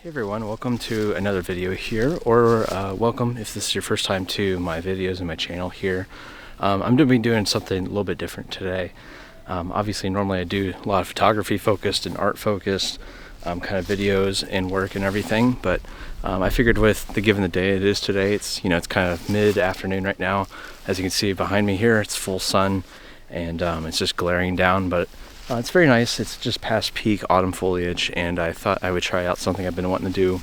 Hey everyone, welcome to another video here, or welcome if this is your first time to my videos and my channel here. I'm going to be doing something a little bit different today. Obviously normally I do a lot of photography focused and art focused kind of videos and work and everything, but I figured with the given the day it is today, it's kind of mid-afternoon right now. As you can see behind me here, it's full sun and it's just glaring down, but it's very nice. It's just past peak autumn foliage, and I thought I would try out something I've been wanting to do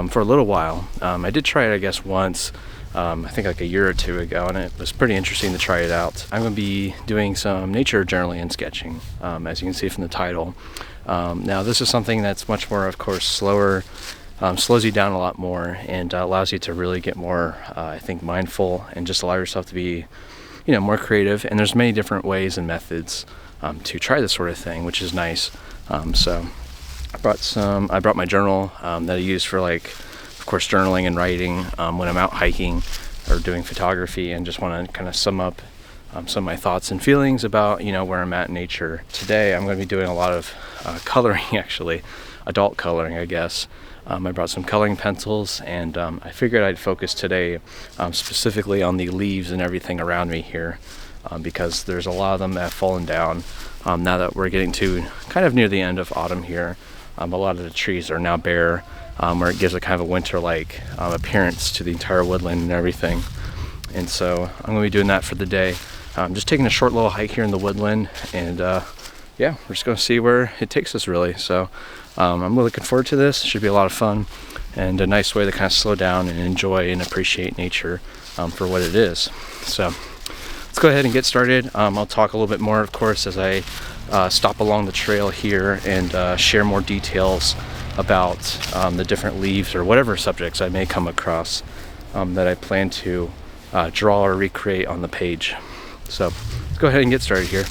for a little while. I did try it, I guess, once, I think like a year or two ago, and it was pretty interesting to try it out. I'm going to be doing some nature journaling and sketching, as you can see from the title. Now, this is something that's much more, of course, slower, slows you down a lot more, and allows you to really get more, I think, mindful and just allow yourself to be, more creative. And there's many different ways and methods to try this sort of thing, which is nice. So I brought my journal that I use for, like, of course, journaling and writing when I'm out hiking or doing photography, and just want to kind of sum up some of my thoughts and feelings about where I'm at in nature. Today I'm going to be doing a lot of coloring, actually, adult coloring, I guess. I brought some coloring pencils, and I figured I'd focus today specifically on the leaves and everything around me here. Because there's a lot of them that have fallen down now that we're getting to kind of near the end of autumn here. A lot of the trees are now bare, where it gives a kind of a winter-like appearance to the entire woodland and everything. And so I'm going to be doing that for the day. Just taking a short little hike here in the woodland, and yeah, we're just going to see where it takes us, really. So I'm really looking forward to this. It should be a lot of fun and a nice way to kind of slow down and enjoy and appreciate nature for what it is. So let's go ahead and get started. I'll talk a little bit more, of course, as I stop along the trail here and share more details about the different leaves or whatever subjects I may come across that I plan to draw or recreate on the page. So let's go ahead and get started here.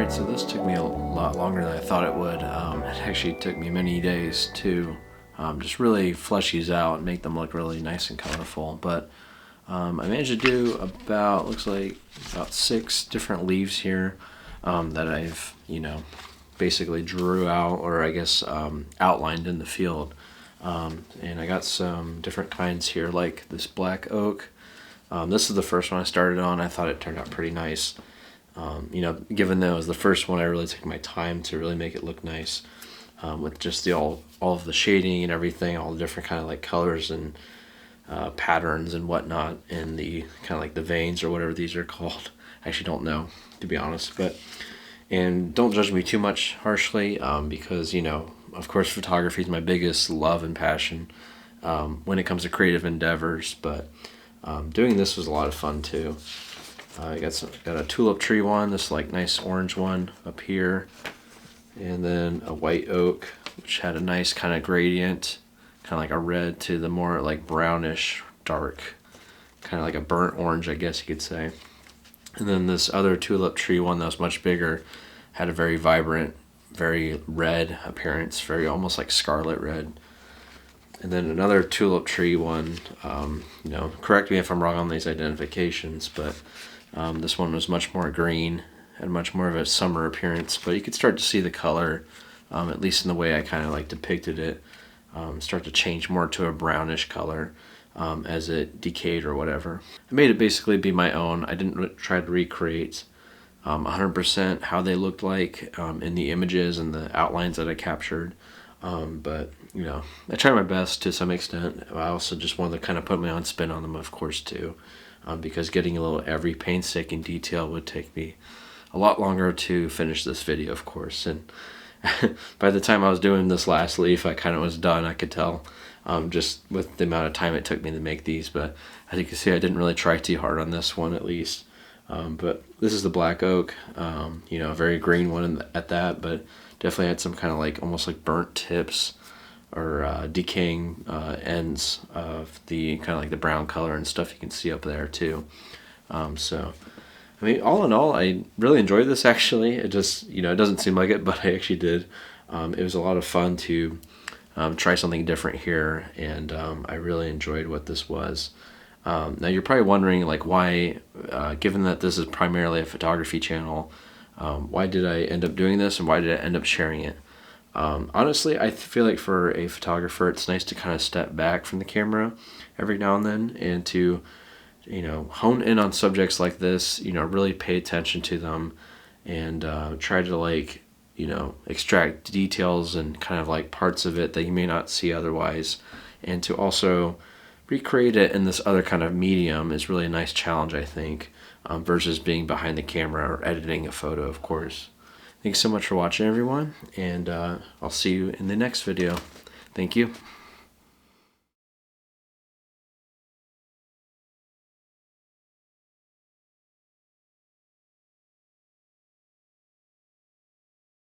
Alright, so this took me a lot longer than I thought it would. It actually took me many days to just really flesh these out and make them look really nice and colorful. But I managed to do about, looks like about 6 different leaves here that I've, basically drew out, or I guess outlined in the field. And I got some different kinds here, like this black oak. This is the first one I started on. I thought it turned out pretty nice. Given that it was the first one, I really took my time to really make it look nice, with just all of the shading and everything, all the different kind of like colors and patterns and whatnot, and the kind of like the veins or whatever these are called. I actually don't know, to be honest. And don't judge me too much harshly, because of course photography is my biggest love and passion when it comes to creative endeavors. But doing this was a lot of fun too. I got a tulip tree one, this like nice orange one up here, and then a white oak which had a nice kind of gradient, kind of like a red to the more like brownish dark, kind of like a burnt orange, I guess you could say. And then this other tulip tree one that was much bigger had a very vibrant, very red appearance, very almost like scarlet red. And then another tulip tree one, correct me if I'm wrong on these identifications, but this one was much more green and much more of a summer appearance, but you could start to see the color, at least in the way I kind of like depicted it, start to change more to a brownish color as it decayed or whatever. I made it basically be my own. I didn't try to recreate 100% how they looked like in the images and the outlines that I captured, but I tried my best to some extent. I also just wanted to kind of put my own spin on them, of course, too. Because getting every painstaking detail would take me a lot longer to finish this video, of course. And by the time I was doing this last leaf, I kind of was done, I could tell, just with the amount of time it took me to make these. But as you can see, I didn't really try too hard on this one, at least. But this is the black oak, a very green one at that, but definitely had some kind of like almost like burnt tips or decaying ends of the kind of like the brown color and stuff you can see up there too. So I mean, all in all, I really enjoyed this actually. It just, it doesn't seem like it, but I actually did. It was a lot of fun to try something different here, and I really enjoyed what this was. Now you're probably wondering like why, given that this is primarily a photography channel, why did I end up doing this and why did I end up sharing it? Honestly, I feel like for a photographer, it's nice to kind of step back from the camera every now and then and to, hone in on subjects like this, really pay attention to them and try to like, extract details and kind of like parts of it that you may not see otherwise. And to also recreate it in this other kind of medium is really a nice challenge, I think, versus being behind the camera or editing a photo, of course. Thanks so much for watching, everyone, and I'll see you in the next video. Thank you.